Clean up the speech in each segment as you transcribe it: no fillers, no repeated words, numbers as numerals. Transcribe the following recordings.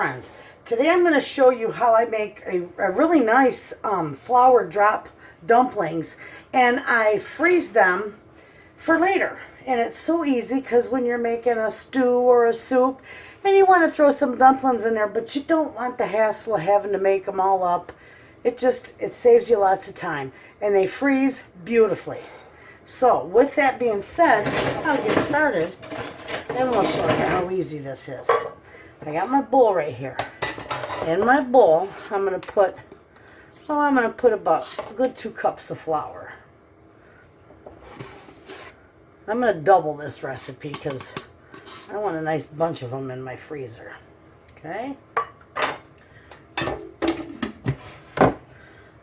friends, today I'm going to show you how I make a really nice flour drop dumplings, and I freeze them for later. And it's so easy because when you're making a stew or a soup and you want to throw some dumplings in there, but you don't want the hassle of having to make them all up, it saves you lots of time, and they freeze beautifully. So with that being said, I'll get started and we'll show you how easy this is. I got my bowl right here. In my bowl, I'm going to put about a good 2 cups of flour. I'm going to double this recipe because I want a nice bunch of them in my freezer. Okay?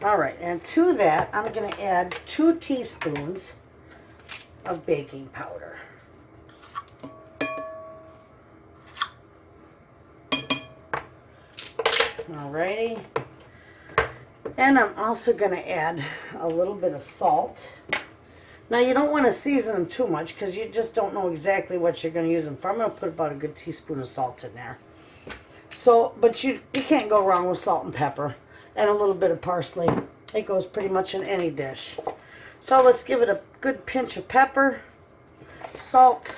Alright, and to that, I'm going to add 2 teaspoons of baking powder. Alrighty. And I'm also going to add a little bit of salt. Now, you don't want to season them too much because you just don't know exactly what you're going to use them for. I'm going to put about a good teaspoon of salt in there. So, but you can't go wrong with salt and pepper and a little bit of parsley. It goes pretty much in any dish. So let's give it a good pinch of pepper, salt.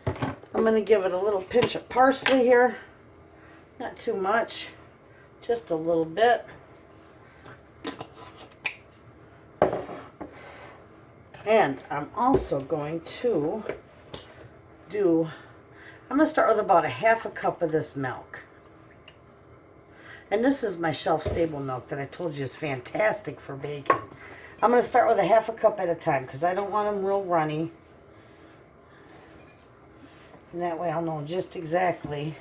I'm going to give it a little pinch of parsley here. Not too much, just a little bit. And I'm also going to I'm going to start with about a 1/2 cup of this milk. And this is my shelf-stable milk that I told you is fantastic for baking. I'm going to start with a 1/2 cup at a time because I don't want them real runny. And that way I'll know just exactly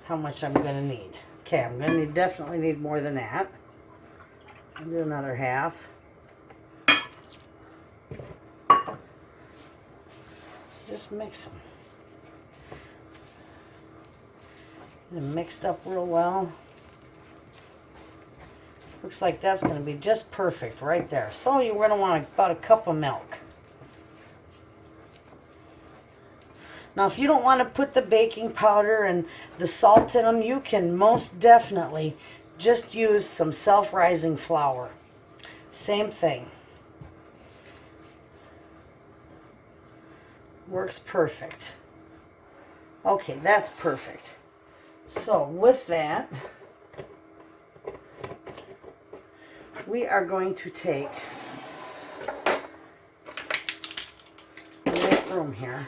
how much I'm going to need. Okay, I'm going to definitely need more than that. I'll do another 1/2. Just mix them. Get them mixed up real well. Looks like that's going to be just perfect right there. So you're going to want about a cup of milk. Now, if you don't want to put the baking powder and the salt in them, you can most definitely just use some self-rising flour. Same thing. Works perfect. Okay, that's perfect. So with that, we are going to take, make room here.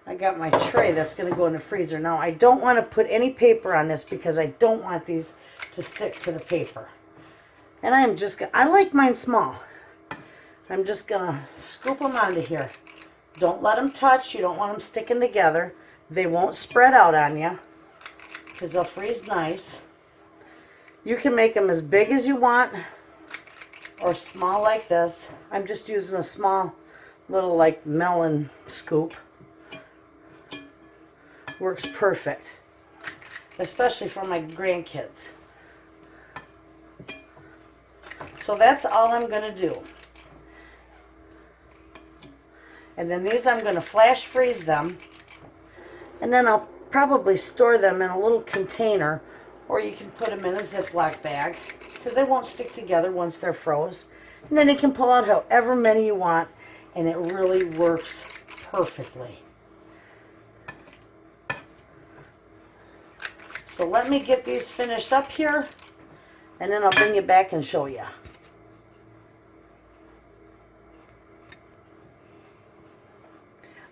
I got my tray that's going to go in the freezer. Now, I don't want to put any paper on this because I don't want these to stick to the paper. And I like mine small. I'm just going to scoop them onto here. Don't let them touch. You don't want them sticking together. They won't spread out on you because they'll freeze nice. You can make them as big as you want or small like this. I'm just using a small little like melon scoop. Works perfect, especially for my grandkids. So that's all I'm going to do. And then these I'm going to flash freeze them. And then I'll probably store them in a little container, or you can put them in a Ziploc bag because they won't stick together once they're froze. And then you can pull out however many you want, and it really works perfectly. So let me get these finished up here, and then I'll bring you back and show you.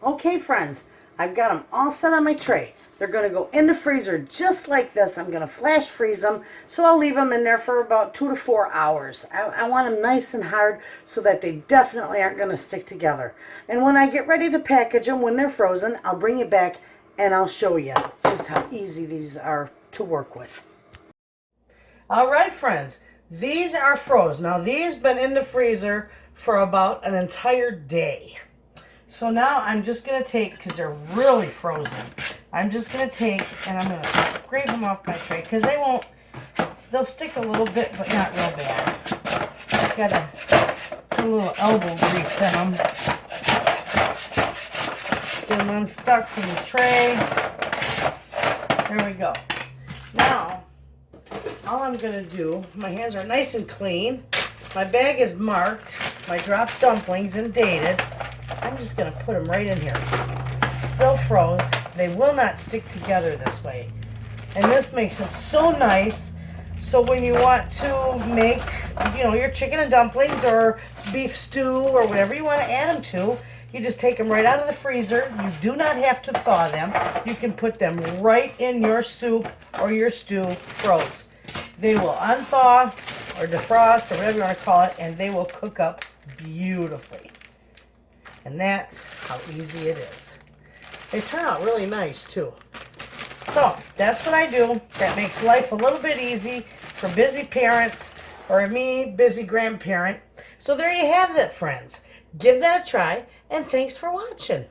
Okay, friends, I've got them all set on my tray. They're going to go in the freezer just like this. I'm going to flash freeze them, so I'll leave them in there for about 2 to 4 hours. I want them nice and hard so that they definitely aren't going to stick together. And when I get ready to package them, when they're frozen, I'll bring you back and I'll show you just how easy these are to work with. All right, friends, these are frozen. Now, these been in the freezer for about an entire day. So now I'm just going to take, because they're really frozen, I'm just going to take and I'm going to scrape them off my tray because they'll stick a little bit, but not real bad. I've got to put a little elbow grease in them. Get them unstuck from the tray. There we go. Now, all I'm going to do, my hands are nice and clean. My bag is marked, my dropped dumplings and dated. I'm just going to put them right in here. Still froze. They will not stick together this way. And this makes it so nice. So when you want to make, your chicken and dumplings or beef stew or whatever you want to add them to, you just take them right out of the freezer. You do not have to thaw them. You can put them right in your soup or your stew froze. They will unthaw or defrost or whatever you want to call it, and they will cook up beautifully. And that's how easy it is. They turn out really nice too. So that's what I do. That makes life a little bit easy for busy parents or me, busy grandparent. So there you have it, friends. Give that a try, and thanks for watching.